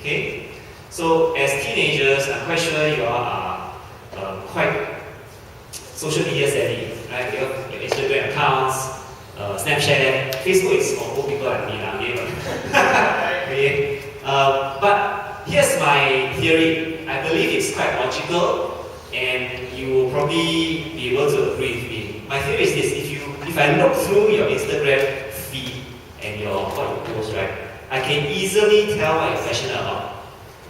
Okay? So as teenagers, I'm quite sure you all are quite social media savvy, right? You have your Instagram accounts, Snapchat, Facebook is for old people like me, okay? But here's my theory. I believe it's quite logical, and you will probably be able to agree with me. My theory is this: if I look through your Instagram feed and what you post, right, I can easily tell what you're passionate about.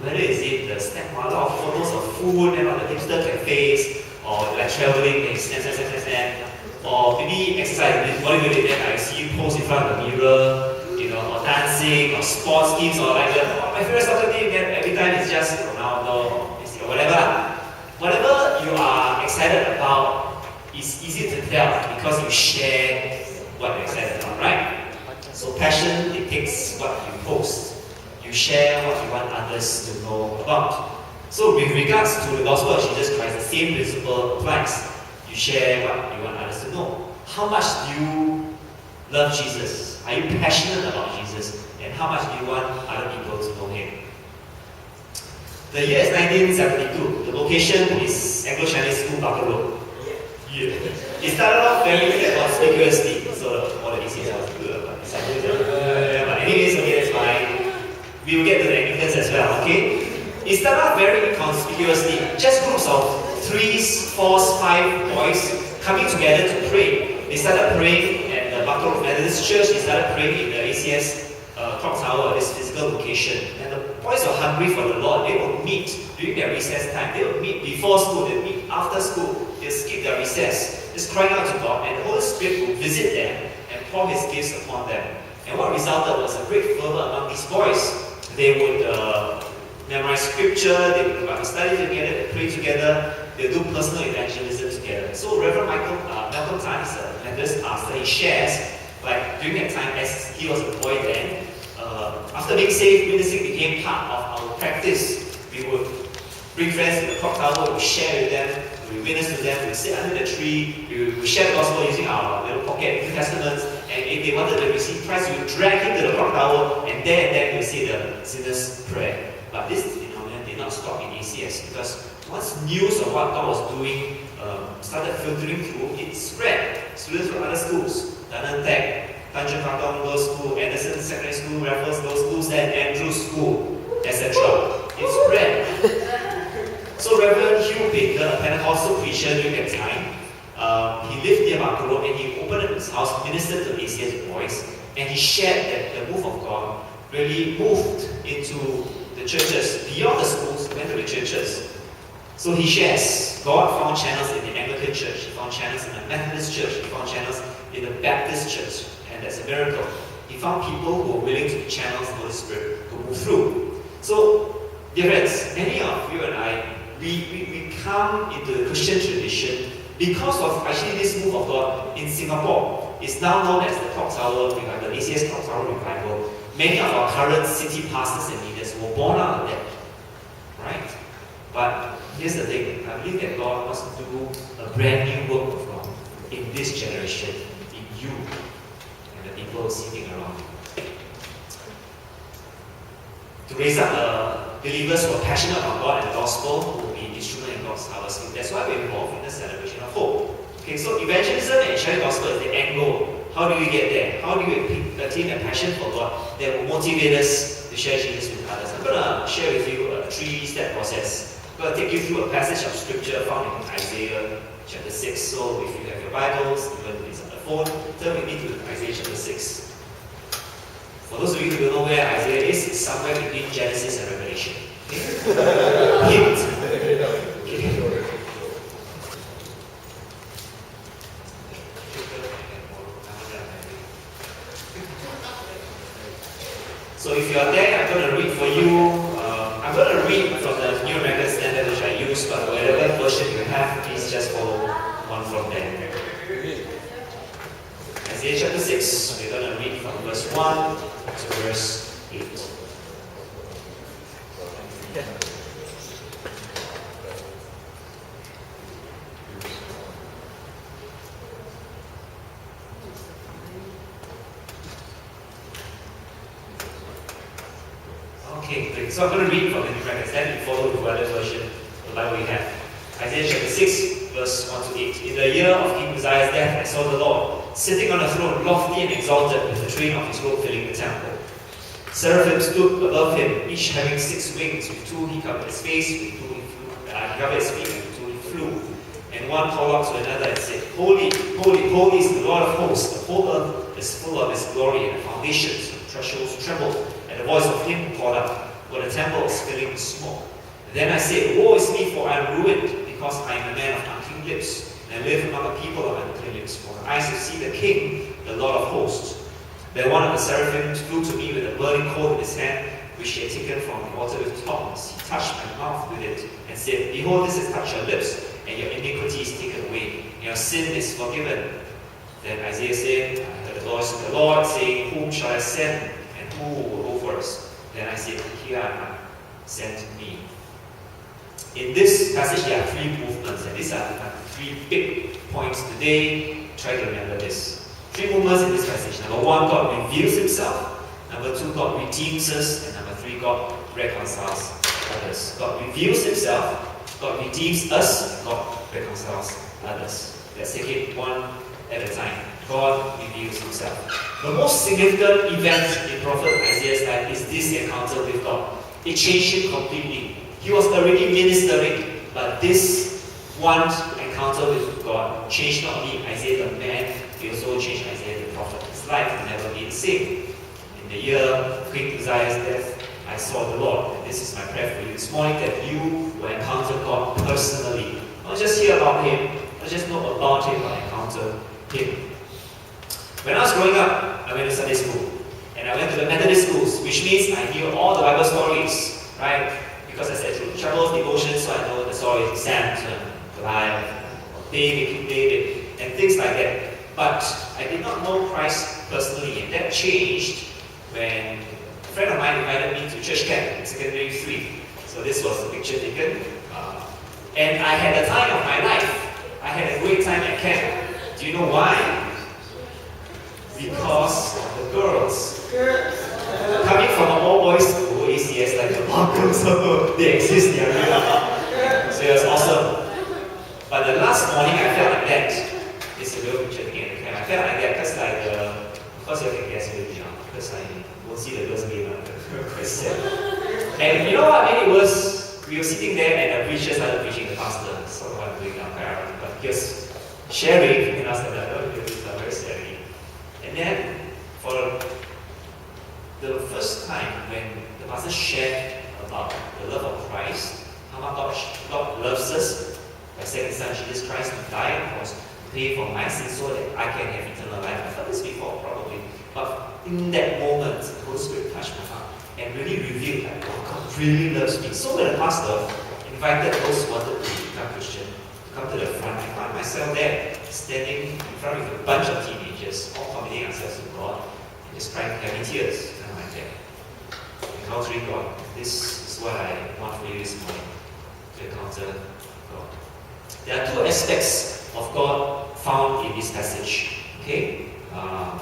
Whether is it the snap a lot of photos of food and all the hipster cafes, or like traveling and snap, or maybe exercise, bodybuilding, then I see you post in front of the mirror, or dancing, or sports teams, or like my favorite soccer team, then every time it's just Ronaldo, Messi, or whatever. Whatever you are excited about is easy to tell because you share what you're excited about, right? So passion dictates what you post. You share what you want others to know about. So with regards to the gospel of Jesus Christ, the same principle applies. You share what you want others to know. How much do you love Jesus? Are you passionate about Jesus? And how much do you want other people to know Him? The year is 1972. The location is Anglo-Chinese School, Barker Road. Yeah. It started off very conspicuously, so all the ACs was good, but but anyways, okay, that's fine. We will get to the Anglicans as well, okay? It started out very conspicuously, just groups of 3s, 4s, 5 boys coming together to pray. They started praying at the Barker Road Methodist Church, they started praying in the ACS clock tower, this physical location. And the boys were hungry for the Lord. They would meet during their recess time. They would meet before school, they would meet after school. They skip their recess, just crying out to God, and the Holy Spirit would visit them and pour His gifts upon them. And what resulted was a great fervor among these boys. They would memorize scripture, they would Bible study together, they pray together, they do personal evangelism together. So Reverend Malcolm Tan is a Methodist pastor. He shares, like during that time, as he was a boy then, after being saved, witnessing became part of our practice. We would bring friends to the clock tower, we would share with them, we would witness to them, we would sit under the tree, we would share the gospel using our little pocket New Testaments, and if they wanted to receive Christ, we would drag him to the clock tower, and there and then we would say the sinner's prayer. But this phenomenon did not stop in ACS, because once news of what God was doing started filtering through, it spread. Students from other schools, Dunham Tech, Tanjung Katong Girls School, Anderson Secondary School, Raffles Girls School, St. Andrews School, etc. It spread. So Reverend Hugh Baker, a Pentecostal preacher during that time, he lived near Barker Road and he opened up his house, ministered to ACS boys, and he shared that the move of God really moved into the churches, beyond the schools, went to the churches. So he shares, God found channels in the Anglican church, he found channels in the Methodist church, he found channels in the Baptist church, and that's a miracle. He found people who were willing to channel the Holy Spirit to move through. So, dear friends, many of you and I, we come into the Christian tradition because of actually this move of God in Singapore. It's now known as the Clock Tower Revival, ACS Clock Tower Revival. Many of our current city pastors and leaders were born out of that, right? But here's the thing, I believe that God wants to do a brand new work of God in this generation, in you, and the people sitting around you. To raise up believers who are passionate about God and the gospel, who will be instrumental in God's harvest. That's why we're involved in the celebration of hope. Okay, so evangelism and sharing the gospel is the end goal. How do we get there? How do we attain a passion for God that will motivate us to share Jesus with others? I'm going to share with you a 3-step process. I'm going to take you through a passage of scripture found in Isaiah chapter 6. So if you have your Bibles, even if it's on the phone, turn with me to Isaiah chapter 6. For those of you who don't know where Isaiah is, it's somewhere between Genesis and Revelation. Okay? Hint. Okay. So if you are there, I'm going to read for you. I'm going to read from the New American Standard, which I use, but whatever version you have, please just follow one from there. Isaiah chapter 6, we're going to read from verse 1 to verse 8. Okay, great. So I'm going to read from the New Reference, then we follow the other version of the Bible we have. Isaiah chapter 6, verse 1 to 8. In the year of King Uzziah's death, I saw the Lord sitting on a throne, lofty and exalted, with the train of his robe filling the temple. Seraphim stood above him, each having 6 wings. With 2 he covered his face, with 2 he covered his feet, and with 2 he flew. And one called out to another and said, Holy, holy, holy is the Lord of hosts. The whole earth is full of his glory, and the foundations and thresholds trembled at the voice of him who called out, for the temple is filling with smoke. And then I said, Woe is me, for I am ruined, because I am a man of unclean lips, and I live among a people of unclean lips. For my eyes have seen the King, the Lord of hosts. Then one of the seraphim flew to me with a burning coal in his hand, which he had taken from the altar with tongs. He touched my mouth with it, and said, Behold, this has touched your lips, and your iniquity is taken away, and your sin is forgiven. Then Isaiah said, I heard the voice of the Lord saying, Whom shall I send, and who will go for us? Then I said, Here am I, send me. In this passage, there are 3 movements, and these are 3 big points today. Try to remember this. 3 movements in this passage. Number 1, God reveals himself. Number 2, God redeems us. And number 3, God reconciles others. God reveals himself, God redeems us, and God reconciles others. Let's take it one at a time. God reveals himself. The most significant event in Prophet Isaiah's life is this encounter with God. It changed him completely. He was already ministering, but this one encounter with God changed not only Isaiah the man, it also changed Isaiah the prophet. His life will never be the same. In the year of King Uzziah's death, I saw the Lord. And this is my prayer for you this morning, that you will encounter God personally. Not just hear about him, not just know about him, but encounter him. When I was growing up, I went to Sunday school. And I went to the Methodist schools, which means I knew all the Bible stories, right? Because I said through travels, devotions, so I know the stories of Samson, Goliath, David, King David, and things like that. But I did not know Christ personally, and that changed when a friend of mine invited me to church camp in secondary 3. So this was a picture taken. And I had the time of my life. I had a great time at camp. Do you know why? Because of the girls. Coming from an all-boys school, ACS, like the Markham, they exist, they are real. So it was awesome. But the last morning, I felt like that. It's a real picture again. Okay? I felt like that because, of course, you can guess maybe, because I won't see the girls' game. Quite sad. And you know what made it worse? We were sitting there, and the preacher started preaching, the pastor. So what I'm doing now, but he was sharing, and I was like, oh, this is very scary. And then, for the first time when the pastor shared about the love of Christ, how much God loves us by sending His Son Jesus Christ to die on the cross, to pay for my sins so that I can have eternal life. I've heard this before, probably. But in that moment, the Holy Spirit touched my heart and really revealed that God really loves me. So when the pastor invited those who wanted to become Christian to come to the front, I found myself there, standing in front of a bunch of teenagers, all committing ourselves to God, and just crying, having tears. Encountering God. This is what I want for you this morning, to encounter God. There are 2 aspects of God found in this passage. Okay?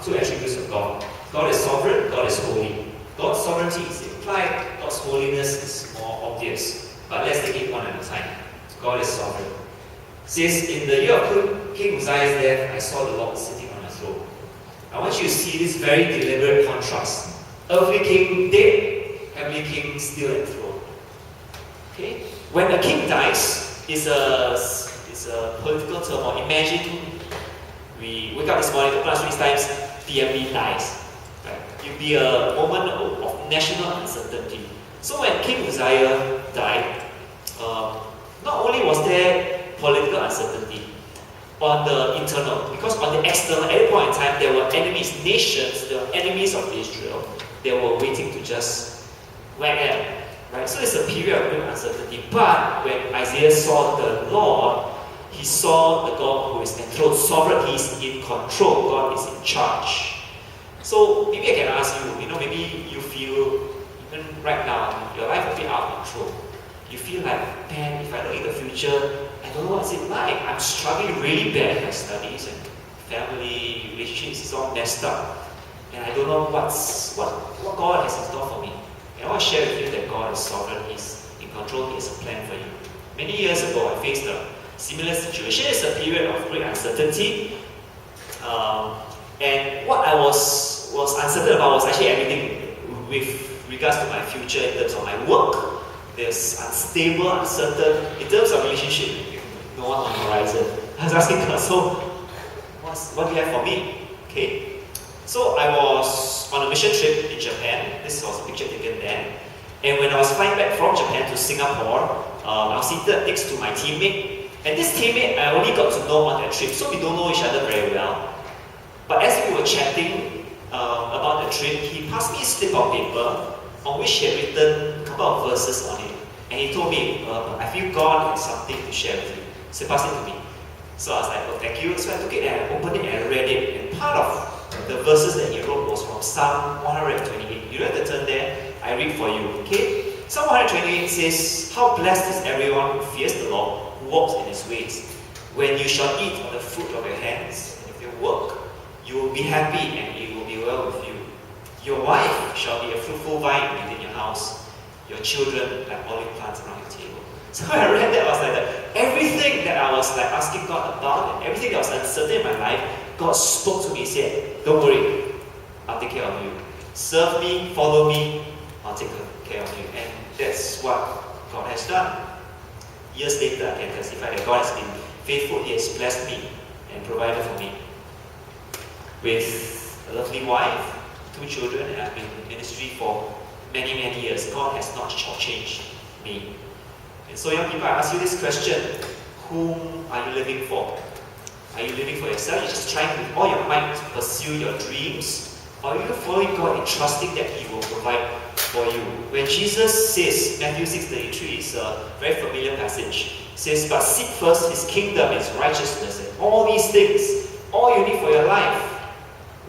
2 attributes of God. God is sovereign, God is holy. God's sovereignty is implied, God's holiness is more obvious. But let's take it one at a time. God is sovereign. It says, in the year of King Uzziah's death, I saw the Lord sitting on a throne. I want you to see this very deliberate contrast. Earthly king dead, heavenly king still enthroned. Okay? When a king dies, it's a political turmoil. Imagine we wake up this morning, open our street times, PMB dies. Right? It'll be a moment of national uncertainty. So when King Uzziah died, not only was there political uncertainty on the internal, because on the external, at every point in time, there were enemies, nations, there were enemies of Israel. They were waiting to just whack them. Right? So it's a period of great uncertainty. But when Isaiah saw the Lord, he saw the God who is enthroned, sovereign, he is in control, God is in charge. So maybe I can ask you, maybe you feel, even right now, your life is a bit out of control. You feel like, man, if I look in the future, I don't know what's it like. I'm struggling really bad in my studies and family, relationships is all messed up. And I don't know what God has in store for me. And I want to share with you that God is sovereign, He's in control, He has a plan for you. Many years ago, I faced a similar situation. It's a period of great uncertainty. And what I was uncertain about was actually everything with regards to my future in terms of my work. There's unstable, uncertain, in terms of relationship, no one on the horizon. I was asking God, so what do you have for me? Okay. So I was on a mission trip in Japan. This was a picture taken then. And when I was flying back from Japan to Singapore, I was seated next to my teammate. And this teammate, I only got to know on that trip, so we don't know each other very well. But as we were chatting about the trip, he passed me a slip of paper on which he had written a couple of verses on it. And he told me, I feel God has something to share with you. So pass it to me. So I was like, oh, thank you. So I took it and I opened it and I read it. And part of the verses that he wrote was from Psalm 128. You don't have to turn there. I read for you. Okay? Psalm 128 says, how blessed is everyone who fears the Lord, who walks in his ways. When you shall eat of the fruit of your hands, and of your work, you will be happy and it will be well with you. Your wife shall be a fruitful vine within your house. Your children like olive plants around your table. So when I read that, I was like, everything that I was like asking God about and everything that was uncertain in my life, God spoke to me and said, don't worry, I'll take care of you. Serve me, follow me, I'll take care of you. And that's what God has done. Years later, I can testify that God has been faithful. He has blessed me and provided for me with a lovely wife, 2 children, and I've been in ministry for many, many years. God has not shortchanged me. And so young people, I ask you this question: whom are you living for? Are you living for yourself? You're just trying with all your might to pursue your dreams? Or are you following God and trusting that He will provide for you? When Jesus says, Matthew 6:33 is a very familiar passage, says, but seek first His kingdom, His righteousness, and all these things, all you need for your life,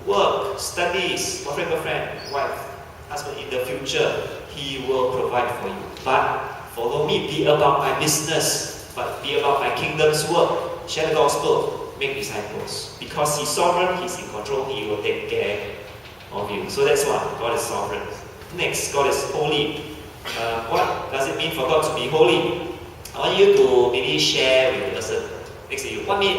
work, studies, boyfriend, girlfriend, wife, husband, in the future, He will provide for you. But follow me, be about my business, but be about my kingdom's work. Share the gospel, make disciples. Because He's sovereign, He's in control, He will take care of you. So that's one, God is sovereign. Next, God is holy. What does it mean for God to be holy? I want you to maybe share with the person next to you. What do you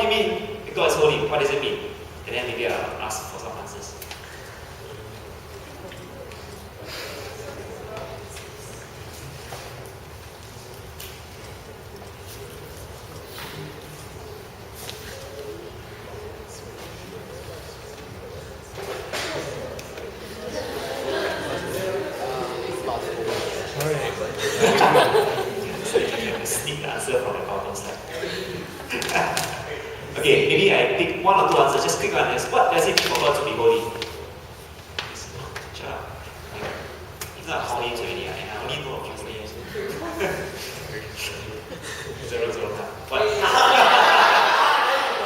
mean God is holy? What does it mean? And then maybe I'll ask for some answers. Sneak the answer from the PowerPoint slide. Okay, maybe I pick 1 or 2 answers, just quick answers. What does it mean for God to be holy? Shut up. It's not holy already, and I only know a few names. 001. What?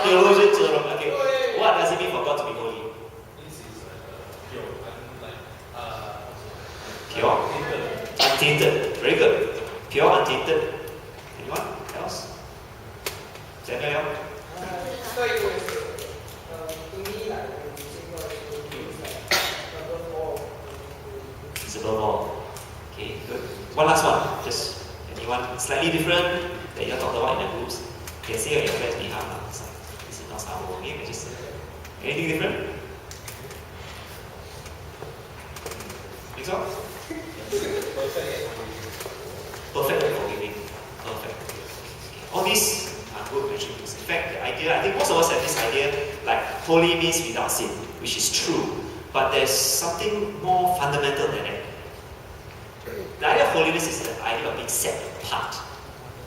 Theologian 001. Okay. What does it mean for God to be holy? Pure. Untainted. Very good. Pure, untainted. Anyone else? Samuel? So it was, to me, like, when you say God is like, above all. It's above all. Okay, good. One last one. Just anyone slightly different that you talked about in the groups. You can say on your friends behalf. This is not how we're working. Just anything different? Think so? Perfect and forgiving. Perfect. All these are good attributes. In fact, the idea, I think most of us have this idea like holy means without sin, which is true. But there's something more fundamental than that. The idea of holiness is the idea of being set apart.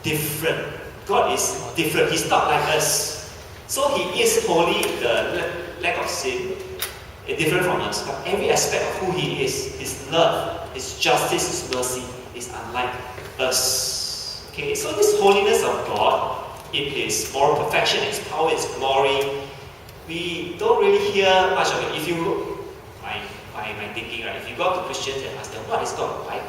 Different. God is different. He's not like us. So He is holy, the lack of sin, different from us. But every aspect of who He is, His love, His justice, His mercy, is unlike us. Okay, so this holiness of God, in His moral perfection, His power, His glory, we don't really hear much of it. If you, my thinking, right? If you go to Christians and ask them, what is God like?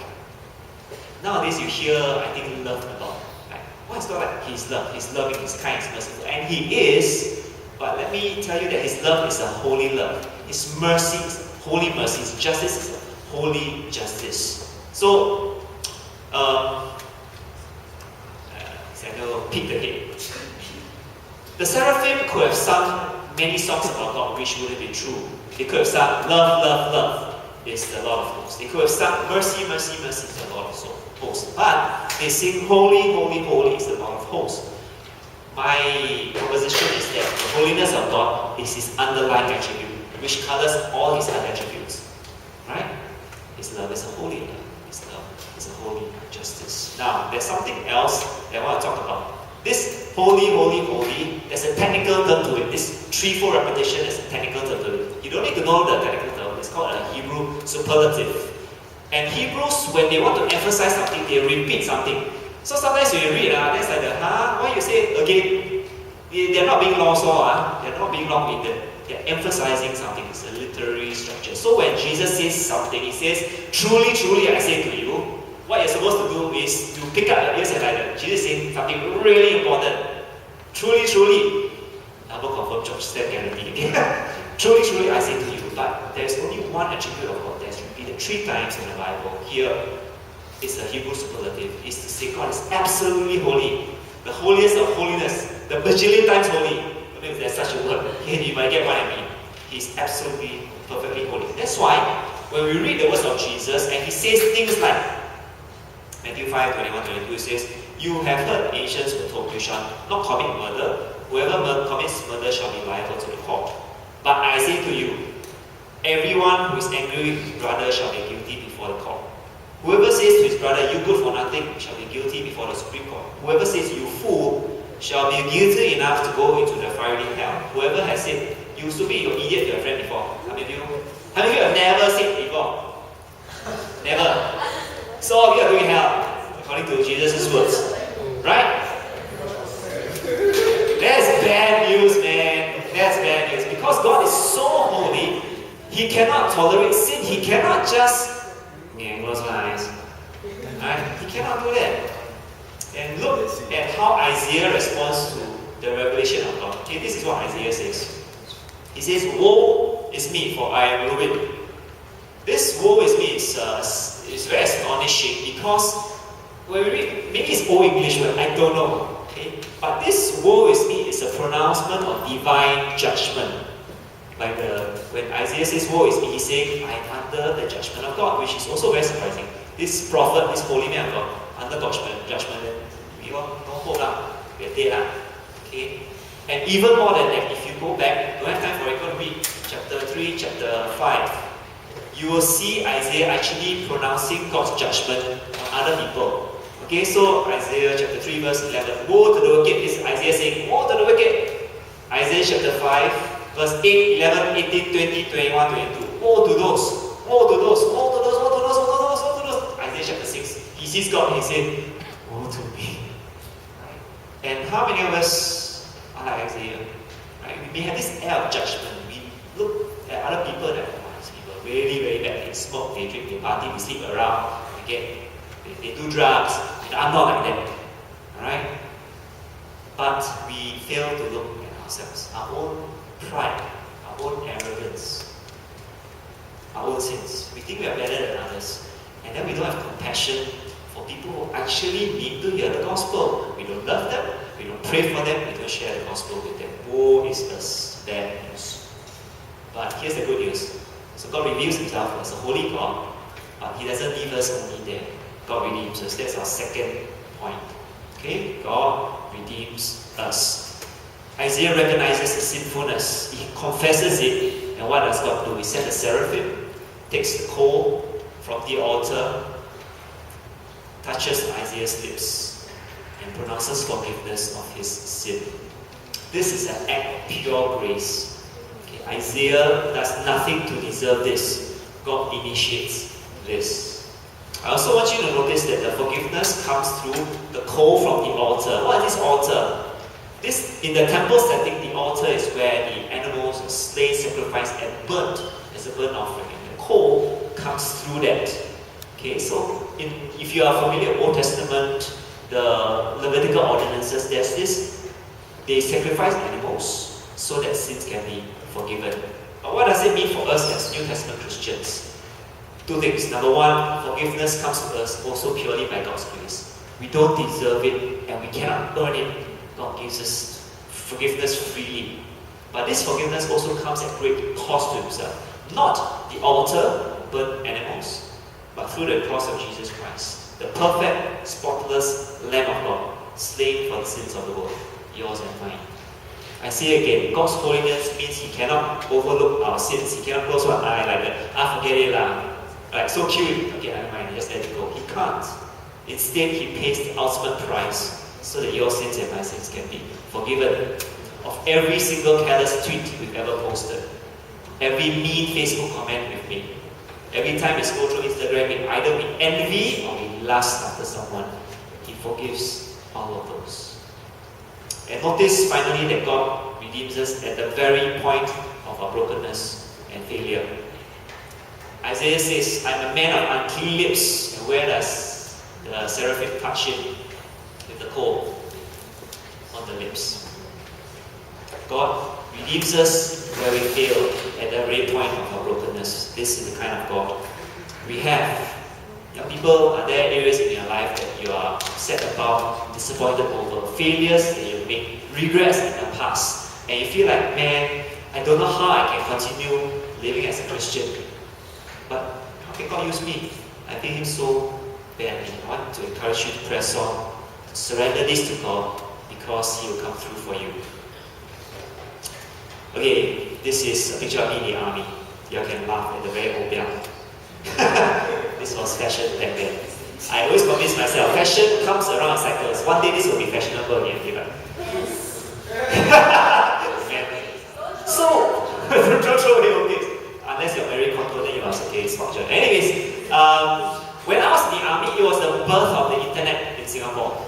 Nowadays you hear, I think, love a lot. Like, what is God like? He's love. He's loving, He's kind, He's merciful. And He is, but let me tell you that His love is a holy love. His mercy is holy mercy. His justice is a holy justice. So, Samuel peeked ahead. The seraphim could have sung many songs about God, which would have been true. They could have sung, love, love, love is the Lord of hosts. They could have sung, mercy, mercy, mercy is the Lord of hosts. But they sing, holy, holy, holy is the Lord of hosts. My proposition is that the holiness of God is His underlying attribute, which colours all His other attributes. Right? His love is a holy love. His love is a holy justice. Now, there's something else that I want to talk about. This holy, holy, holy, there's a technical term to it. This threefold repetition is a technical term to it. You don't need to know the technical term. It's called a Hebrew superlative. And Hebrews, when they want to emphasize something, they repeat something. So sometimes when you read, that's like why you say it again? They're not being long, they're not being long-winded. They're emphasizing something. It's a literary structure. So when Jesus says something, He says, truly, truly, I say to you, what you're supposed to do is to pick up your ears and like Jesus saying something really important. Truly, truly, double confirm church step guarantee again. Truly, truly, I say to you. But there's only one attribute of God that's repeated 3 times in the Bible. Here is the Hebrew superlative. Is to say God is absolutely holy. The holiest of holiness. The bajillion times holy. I don't know if there's such a word. You might get what I mean. He's absolutely, perfectly holy. That's why when we read the words of Jesus and He says things like Matthew 5, 21, 22 says, you have heard ancients were told you shall not commit murder. Whoever commits murder shall be liable to the court. But I say to you, everyone who is angry with his brother shall be guilty before the court. Whoever says to his brother, you good for nothing, shall be guilty before the Supreme Court. Whoever says, you fool, shall be guilty enough to go into the fiery hell. Whoever has said, you stupid, you idiot to your friend before. How many of you have never said before? Never. So all of you are doing hell, according to Jesus' words. Right? That's bad news, man. That's bad news. Because God is so holy, He cannot tolerate sin. He cannot just close my eyes. Right? He cannot do that. And look at how Isaiah responds to the revelation of God. Okay, this is what Isaiah says. He says, woe is me, for I am ruined. This woe is me is very astonishing because when we read, maybe it's old English word, I don't know. Okay? But this woe is me is a pronouncement of divine judgment. Like when Isaiah says woe is me, he's saying, I am under the judgment of God, which is also very surprising. This prophet, this holy man of God, under judgment, we all no hope lah. We're dead lah. Okay? And even more than that, if you go back, don't have time for it, go and read chapter 3, chapter 5. You will see Isaiah actually pronouncing God's judgment on other people. Okay, so Isaiah chapter 3 verse 11. Woe to the wicked, this is Isaiah saying, woe to the wicked. Isaiah chapter 5 verse 8, 11, 18, 20, 21, 22. Woe to those, woe to those, woe to those, woe to those, woe to those, woe to those. Isaiah chapter 6, he sees God and he said, woe to me. And how many of us are like Isaiah? Right? We may have this air of judgment. We look at other people that really, very bad. They smoke, they drink, they party, they sleep around, they do drugs. I'm not like that. Alright? But we fail to look at ourselves, our own pride, our own arrogance, our own sins. We think we are better than others. And then we don't have compassion for people who actually need to hear the gospel. We don't love them, we don't pray for them, we don't share the gospel with them. Woe is us, bad news. But here's the good news. So God reveals Himself as a holy God, but He doesn't leave us only there. God redeems us. That's our second point. Okay? God redeems us. Isaiah recognizes his sinfulness. He confesses it. And what does God do? He sends a seraphim, takes the coal from the altar, touches Isaiah's lips, and pronounces forgiveness of his sin. This is an act of pure grace. Isaiah does nothing to deserve this. God initiates this. I also want you to notice that the forgiveness comes through the coal from the altar. What is this altar? This, in the temple setting, the altar is where the animals are slain, sacrificed, and burnt as a burnt offering. And the coal comes through that. Okay, so if you are familiar with Old Testament, the Levitical ordinances, there's this, they sacrifice animals so that sins can be forgiven. But what does it mean for us as New Testament Christians? Two things. Number one, forgiveness comes to us also purely by God's grace. We don't deserve it and we cannot earn it. God gives us forgiveness freely. But this forgiveness also comes at great cost to himself. Not the altar, burnt animals, but through the cross of Jesus Christ. The perfect, spotless Lamb of God, slain for the sins of the world, yours and mine. I say again, God's holiness means He cannot overlook our sins. He cannot close one eye like that. Forget it lah. Like, so cute. Okay, never mind, just let it go. He can't. Instead, He pays the ultimate price so that your sins and my sins can be forgiven. Of every single careless tweet we've ever posted, every mean Facebook comment we've made, every time we scroll through Instagram, either we envy or we lust after someone, He forgives all of those. And notice finally that God redeems us at the very point of our brokenness and failure. Isaiah says, I'm a man of unclean lips, and where does the seraphim touch him? With the coal on the lips. God redeems us where we fail at the very point of our brokenness. This is the kind of God we have. Young people, are there areas in your life that you are upset about, disappointed over, failures that you made, regrets in the past, and you feel like, man, I don't know how I can continue living as a Christian, but how can God use me? I feel Him so badly. I want to encourage you to press on, to surrender this to God, because He will come through for you. Okay, this is a picture of me in the army. You all can laugh at the very old young. This was fashion back then. I always convince myself, fashion comes around in cycles. One day this will be fashionable again. So, don't throw away old things. Unless you're very controlled, then you must okay, smart joke. Anyways, when I was in the army, it was the birth of the internet in Singapore.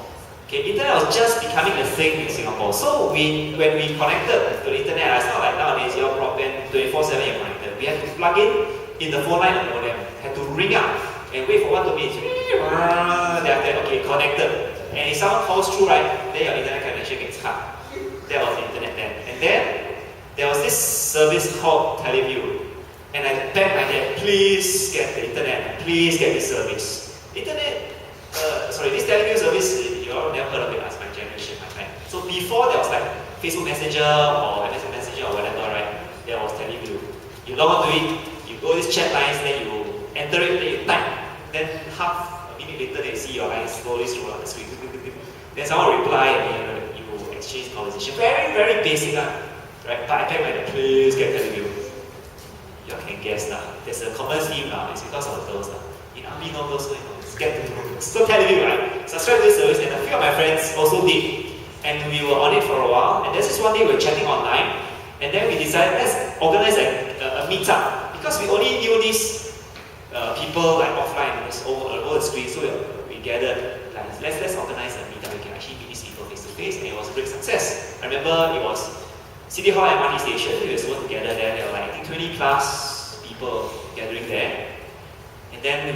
Okay, internet was just becoming a thing in Singapore. So when we connected to the internet, it's not like nowadays your broadband 24/7 you're connected. We had to plug in the phone line of the modem, had to ring up and wait for 1 2 minutes. Then after that, okay, connected. And if someone calls through, right, then your internet connection gets cut. That was the internet then. And then there was this service called Teleview. And I begged my dad, please get the internet, please get this service. Internet, this Teleview service, you all never heard of it as my generation, my time. So before there was like Facebook Messenger or MSN Messenger or whatever, right? There was Teleview. You log on to it, you go these chat lines, then you enter it, then you type. Then half a minute later, they see your lines slowly scroll on the screen. Then someone reply and you exchange conversation. Very, very basic, right? But I begged my dad, please get Teleview. You can guess now. There's a common theme now. It's because of the girls now. In army, no girls, so get to know. So Teleview, right? Subscribe to this service, and a few of my friends also did. And we were on it for a while. And there's this one day we were chatting online, and then we decided let's organize a meetup because we only knew these people like offline, over the screen. So we gathered. Like, let's organize a meetup. We can actually meet these people face to face, and it was a great success. I remember it was City Hall MRT station. We were supposed to gather there. There were like I think 20 plus people gathering there. And then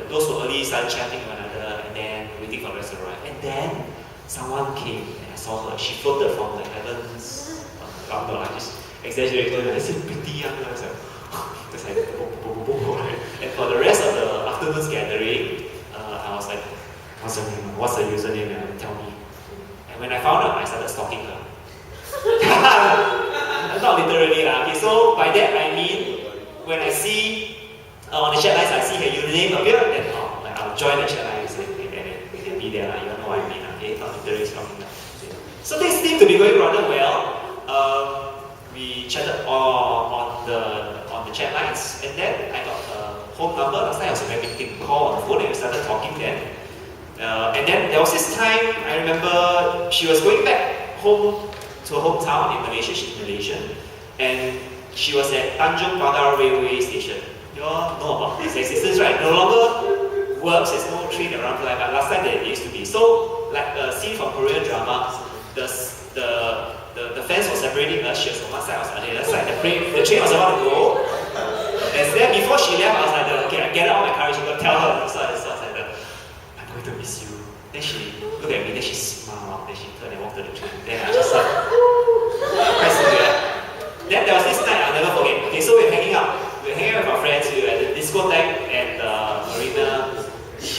those who early started chatting with one another, and then waiting for the rest to arrive. And then someone came, and I saw her. She floated from the heavens. I'm not, I just exaggerated. I said, pretty young. I was like, just like, right? And for the rest of the afternoon's gathering, I was like, what's her name? What's the username? Tell me. And when I found out, I started stalking her. Not literally, okay. So by that I mean, when I see on the chat lines, I see her username appear, then I'll join the chat lines and be there. You know what I mean, okay? Not literally stalking her. So things seem to be going rather well. We chatted on the chat lines, and then I got a home number. Last time I was a very big thing, call on the phone, and we started talking then. And then there was this time, I remember she was going back home to her hometown in Malaysia. She's Malaysian, and she was at Tanjung Pagar Railway Station. You all know about this existence, right? No longer works, there's no train around like, but last time there used to be. So, like a scene from Korean drama, the fence was separating us. She was on one side, I was on the other side. The train was about to go. And then before she left, I was like, okay, I gathered all my courage to go tell her. So I was like, I'm going to miss you. Then she looked at me, then she smiled, then she turned and walked to the train. Then I just like, quite severe. Then there was this night I'll never forget. Okay, so we were hanging out. We were hanging out with our friends. We were at this discotheque at Marina.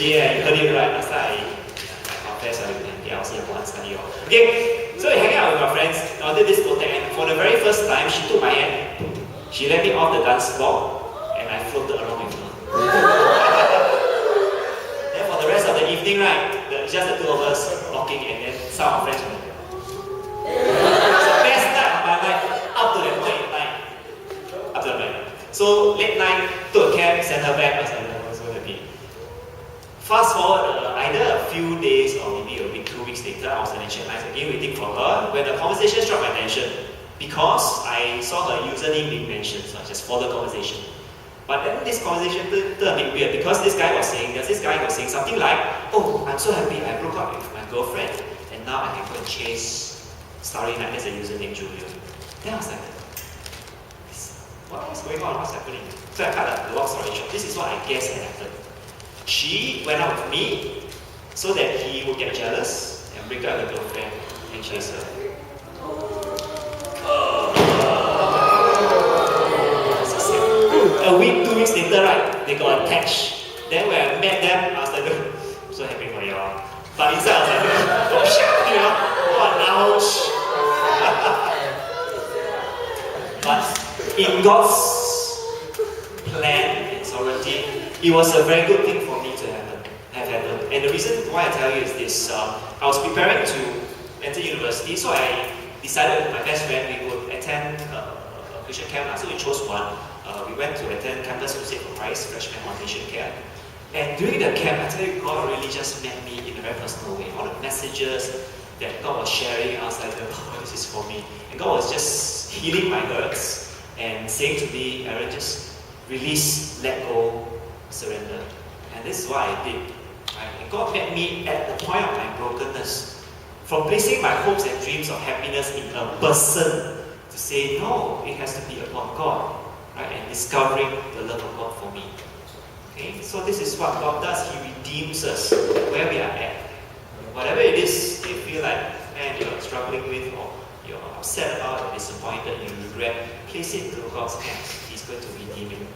Yeah, you heard it right. Last time I confess everything. Yeah, I was here once. Okay, so we're hanging out with my friends on the discotheque, and for the very first time, she took my hand. She let me off the dance floor, and I floated along with her. Then for the rest of the evening, right, just the two of us talking, and then some of our friends were like, it's the best night of my life, up to that point in time. Up to that point. So late night, took a cab, sent her back, I was so happy. Fast forward, either a few days or maybe a week, 2 weeks later, I was in the Chennai again waiting for her when the conversation struck my attention because I saw her username being mentioned, so I just followed the conversation. But then this conversation turned a bit weird because this guy was saying something like, oh, I'm so happy I broke up with my girlfriend and now I can go and chase Starry Night as a username Julio. Then I was like, what's going on? What's happening? So I cut a long story short. This is what I guess had happened. She went out with me so that he would get jealous and break up with her girlfriend and chase her. A week, 2 weeks later, right, they got attached. Then when I met them, I was like, I'm so happy for y'all. But inside I was like, oh shit, you know, what ouch. But in God's plan and sovereignty, it was a very good thing for me to have happened. And the reason why I tell you is this, I was preparing to enter university, so I decided with my best friend we would attend a Christian camp, so we chose one. We went to attend Campus Crusade for Christ Freshman Foundation Camp. And during the camp, I tell you, God really just met me in a very personal way. All the messages that God was sharing, I was like, oh, this is for me. And God was just healing my hurts and saying to me, Aaron, just release, let go, surrender. And this is what I did. Right? And God met me at the point of my brokenness. From placing my hopes and dreams of happiness in a person to say, no, it has to be upon God. Right? And discovering the love of God for me. Okay? So this is what God does. He redeems us where we are at. Whatever it is you feel like, man, you're struggling with, or you're upset about, or disappointed, you regret, place it into God's hands. He's going to redeem it.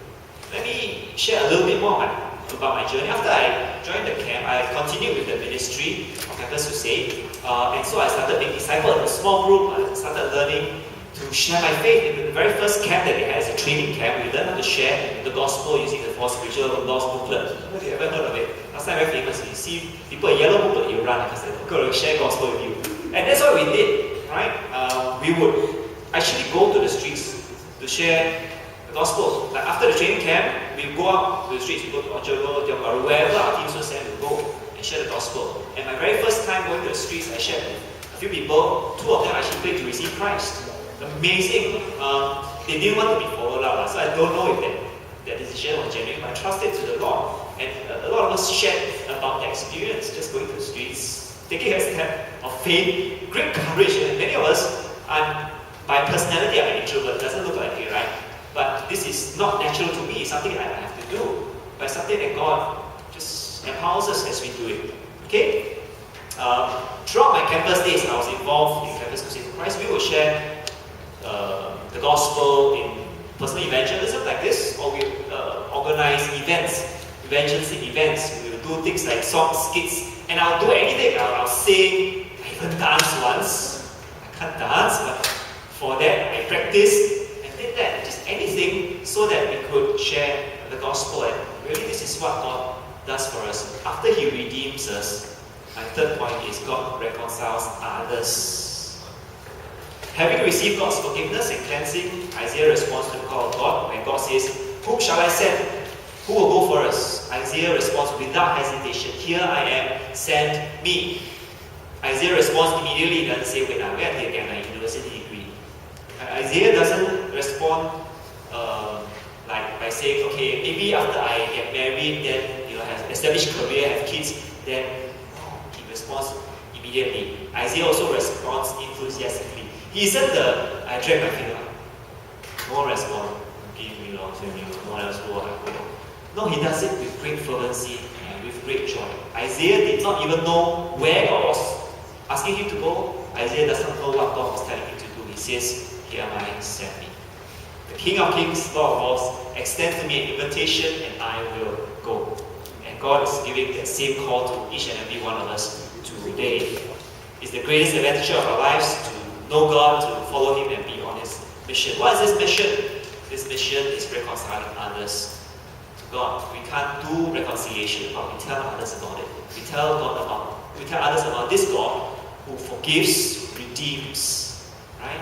Let me share a little bit more about my journey. After I joined the camp, I continued with the ministry of Campus Crusade. And so I started being discipled in a small group. I started learning to share my faith. In the very first camp that we had as a training camp, we learned how to share the gospel using the 4 spiritual laws booklet. Have you ever heard of it? Last time, very famous. You see people a yellow booklet, you run because they're going to share gospel with you. And that's what we did, right? We would actually go to the streets to share the gospel. Like after the training camp, we go out to the streets. We go to Orchard Road, Tiong Bahru, wherever our teams were sent, we go and share the gospel. And my very first time going to the streets, I shared with a few people. 2 of them actually prayed to receive Christ. Amazing. They didn't want to be followed up, so I don't know if that decision was genuine, but I trusted to the Lord. And a lot of us shared about the experience, just going to the streets, taking a step of faith, great courage. And many of us, by personality, I'm an introvert. It doesn't look like it, right? But this is not natural to me. It's something that I have to do. But it's something that God just empowers us as we do it. Okay? Throughout my campus days, I was involved in Campus Crusade for Christ. We would share the gospel in personal evangelism like this, or we organize events, evangelistic events. We will do things like song skits, and I'll do anything. I'll sing, I even dance once. I can't dance, but for that I practiced and did that, just anything so that we could share the gospel. And really this is what God does for us. After He redeems us, my third point is God reconciles others. Having received God's forgiveness and cleansing, Isaiah responds to the call of God when God says, whom shall I send? Who will go for us? Isaiah responds without hesitation, here I am, send me. Isaiah responds immediately, he doesn't say, wait, I'm going to get my university degree. Isaiah doesn't respond like by saying, okay, maybe after I get married, then have established career, have kids, then he responds immediately. Isaiah also responds enthusiastically. He isn't I drag my finger up. No one responds. Give me, Lord, tell me, no one else will. No, he does it with great fervency and with great joy. Isaiah did not even know where God was asking him to go. Isaiah does not know what God was telling him to do. He says, here am I, send me. The King of Kings, Lord of Lords, extend to me an invitation and I will go. And God is giving that same call to each and every one of us today. It's the greatest adventure of our lives to know God, to follow Him and be on His mission. What is this mission? This mission is reconciling others to God. We can't do reconciliation, but we tell others about it. We tell others about this God who forgives, redeems, right?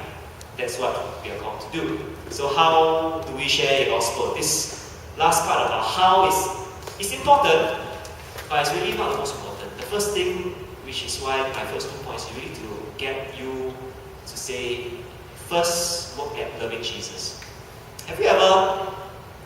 That's what we are called to do. So how do we share the gospel? This last part about how is important, but it's really not the most important. The first thing, which is why my first 2 points, is really to get you to say, first look at loving Jesus. Have you ever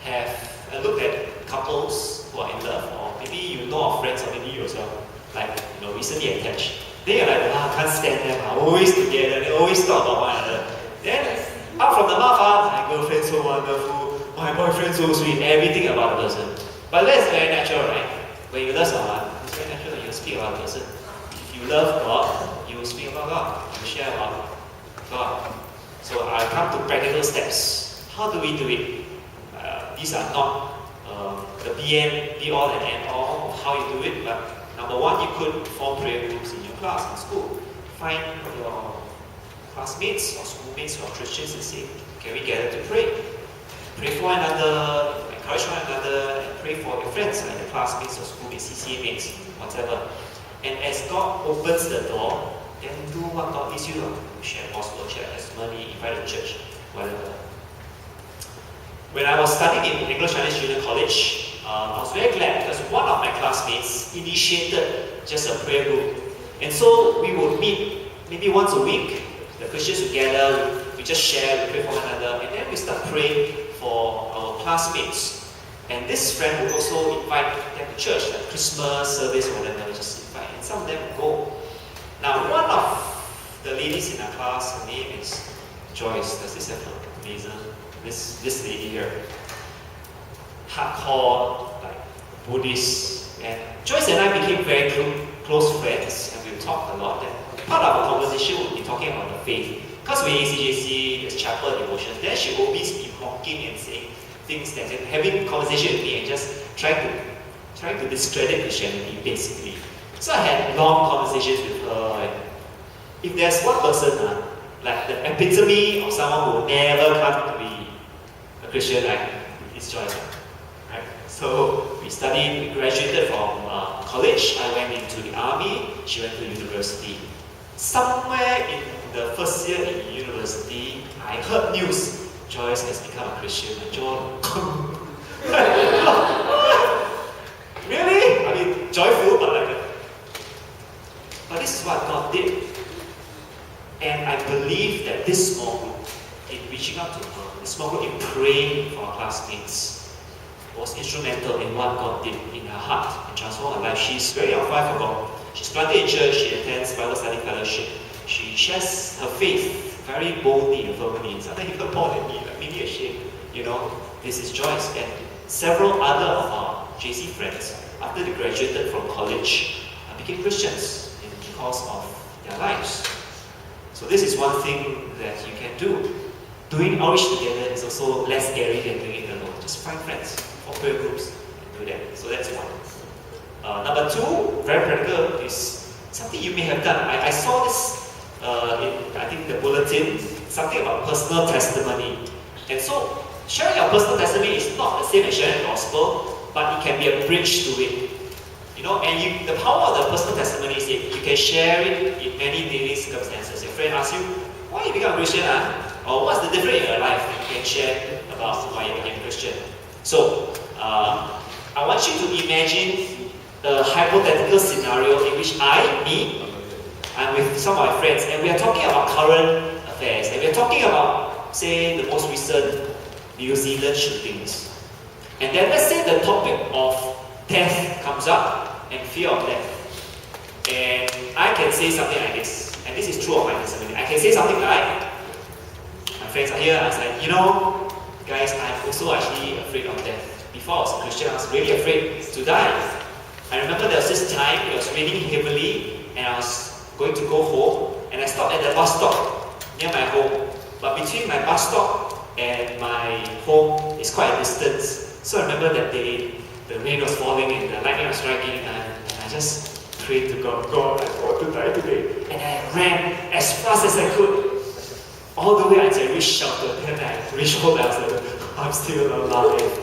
have a look at couples who are in love, or maybe you know of friends, or maybe you yourself, like recently attached? They are like, I can't stand them, always together, they always talk about one another. Then, out from the mouth, my girlfriend so wonderful, my boyfriend so sweet, everything about the person. But that's very natural, right? When you love someone, it's very natural that you speak about the person. If you love God, you will speak about God. You share about God. So I come to practical steps. How do we do it? These are not the be all and end all of how you do it, but number one, you could form prayer groups in your class, in school. Find your classmates or schoolmates who are Christians and say, can we gather to pray? Pray for one another, encourage one another, and pray for your friends, like the classmates or schoolmates, CCA mates, whatever. And as God opens the door, then do what God needs you to share gospel, share testimony, invite the church, whatever. When I was studying in Anglo-Chinese Junior College, I was very glad because one of my classmates initiated just a prayer group. And so we would meet maybe once a week, the Christians together, we just share, we pray for one another, and then we start praying for our classmates. And this friend would also invite them to church, like Christmas service or whatever, just invite, and some of them would go. Now, one of the ladies in our class, her name is Joyce. Does this have a blazer? This lady here, hardcore, like Buddhist, and Joyce and I became very close friends, and we talked a lot. And part of our conversation would be talking about the faith, because we're in CJC, there's chapel devotions. Then she would always be mocking and saying things that, and having conversation with me, and just trying to discredit Christianity, basically. So I had long conversations with her. And if there's one person, like the epitome of someone who will never come to be a Christian, right, it's Joyce. Right? So we studied, we graduated from college. I went into the army. She went to university. Somewhere in the first year in university, I heard news. Joyce has become a Christian. And John, really? I mean, joyful, but like, but this is what God did. And I believe that this small group, in reaching out to her, this small group in praying for our classmates, was instrumental in what God did in her heart and transformed her life. She's very on fire for God. She's planted in church, she attends Bible study fellowship. She shares her faith very boldly and firmly. Sometimes even more than me, like maybe ashamed. This is Joyce. And several other of our JC friends, after they graduated from college, became Christians in the course of their lives. So this is one thing that you can do. Doing outreach together is also less scary than doing it alone. Just find friends or prayer groups and do that. So that's one. Number two, very practical, is something you may have done. I saw this in, I think, the bulletin, something about personal testimony. And so, sharing your personal testimony is not the same as sharing the gospel, but it can be a bridge to it. And the power of the personal testimony is that you can share it in many daily circumstances. Your friend asks you, why you become a Christian? Or what's the difference in your life? You can share about why you became a Christian. So, I want you to imagine a hypothetical scenario in which I'm with some of my friends, and we are talking about current affairs, and we are talking about, say, the most recent New Zealand shootings. And then let's say the topic of death comes up, and fear of death. And I can say something like this, and this is true of my testimony. I can say something like, my friends are here, I was like, guys, I'm also actually afraid of death. Before I was a Christian, I was really afraid to die. I remember there was this time, it was raining heavily, and I was going to go home, and I stopped at the bus stop near my home. But between my bus stop and my home is quite a distance. So I remember that day, the rain was falling and the lightning was striking, and I just prayed to God, God, I want to die today. And I ran as fast as I could, all the way until I reached shelter. Then I reached home and I was like, I'm still alive.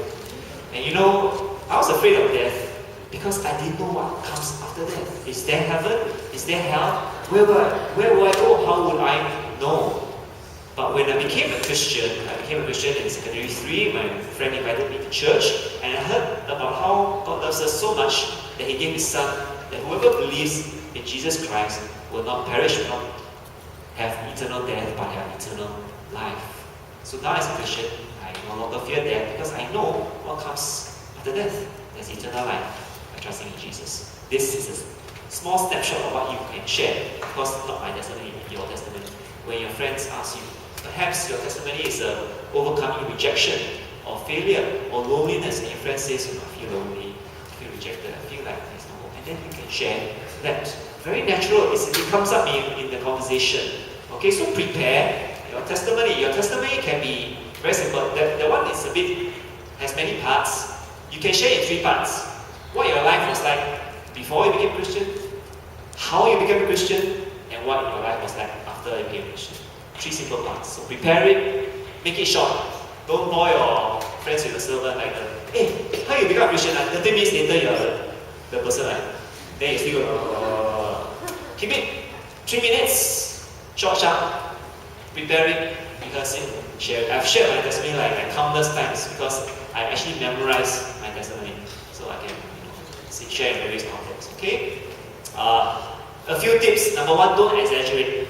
And you know, I was afraid of death because I didn't know what comes after death. Is there heaven? Is there hell? Where will I go? How would I know? But when I became a Christian in secondary 3, my friend invited me to church, and I heard about how God loves us so much that He gave His Son, that whoever believes in Jesus Christ will not perish, will not have eternal death, but have eternal life. So now as a Christian, I no longer fear death because I know what comes after death. There's eternal life by trusting in Jesus. This is a small snapshot of what you can share. Of course, not my testimony, your testimony. When your friends ask you, perhaps your testimony is overcoming rejection or failure or loneliness, and your friend says, I feel lonely, I feel rejected, I feel like there's no hope. And then you can share that. Very natural, it comes up in the conversation. Okay, so prepare your testimony. Your testimony can be very simple. The one is has many parts. You can share in 3 parts. What your life was like before you became a Christian, how you became a Christian, and what your life was like after you became a Christian. 3 simple parts. So prepare it, make it short. Don't bore your friends with a sermon like, hey, how you become a Christian? 30 minutes later, you're the person, right? Then you still keep it 3 minutes, short, sharp. Prepare it, because I've shared my testimony like countless times because I actually memorized my testimony, so I can share in various contexts. Okay. A few tips. Number 1, don't exaggerate.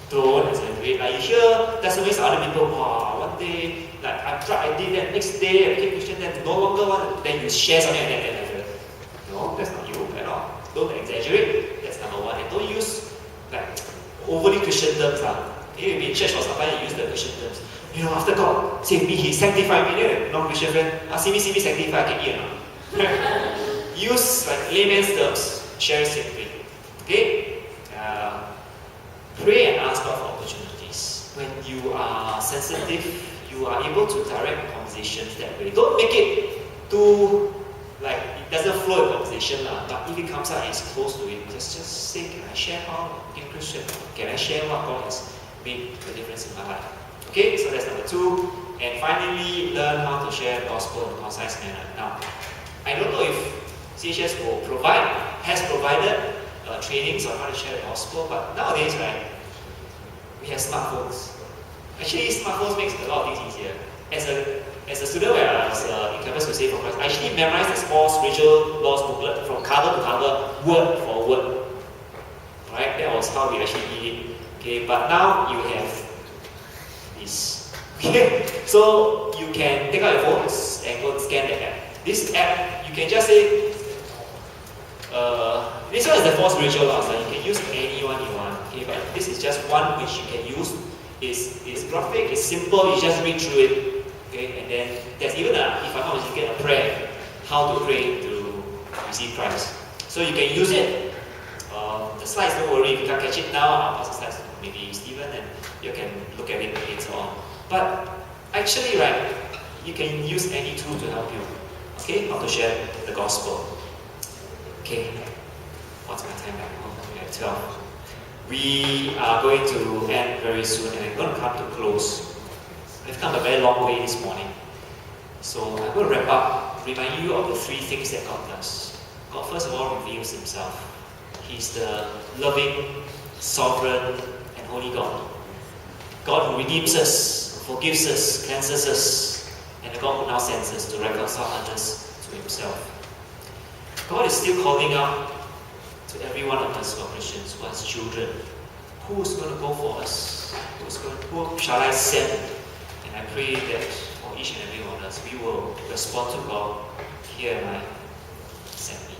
Don't exaggerate. Like you hear testimonies of other people, wow, one day, like I tried, I did that, next day I became Christian, then no longer want, then you share something like that, and no, that's not you at all. Don't exaggerate. That's number 1. And don't use like overly Christian terms. You be in church for some time, you use the Christian terms. You know, after God saved me, He sanctified me. Non-Christian friend, see me sanctified, I can eat or not. Use like layman's terms. Share simply. Okay? Pray and ask God for opportunities. When you are sensitive, you are able to direct conversations that way. Don't make it too, like, it doesn't flow in conversation, but if it comes out and it's close to it, just say, can I share how I became Christian? Can I share what God has made the difference in my life? Okay, so that's number 2. And finally, learn how to share the gospel in a concise manner. Now, I don't know if CHS has provided trainings on how to share the gospel, but nowadays, right, we have smartphones. Actually, smartphones makes a lot of things easier. As a student where I was in Campus Crusade for Christ, I actually memorized the small spiritual laws booklet from cover to cover, word for word. Right? That was how we actually did it. Okay, but now you have this. Okay, so you can take out your phones and go scan the app. This app, you can just say, this one is the 4 spiritual laws. You can use any one you want. Okay, but this is just one which you can use. It's graphic, it's simple, you just read through it. Okay, and then there's even if I'm not mistaken, a prayer, how to pray to receive Christ. So you can use it. The slides, don't worry, if you can't catch it now, I'll pass the slides to maybe Stephen and you can look at it later on. But actually, right, you can use any tool to help you. Okay, how to share the gospel. Okay, what's my time back? We have 12. We are going to end very soon and I'm going to come to close. We've come a very long way this morning. So I'm going to wrap up, remind you of the 3 things that God does. God first of all reveals Himself. He's the loving, sovereign, and holy God. God who redeems us, forgives us, cleanses us, and the God who now sends us to reconcile others to Himself. God is still calling out to every one of us who are Christians, who are His children. Who's going to go for us? Who shall I send? And I pray that for each and every one of us, we will respond to God. Here am I, send me.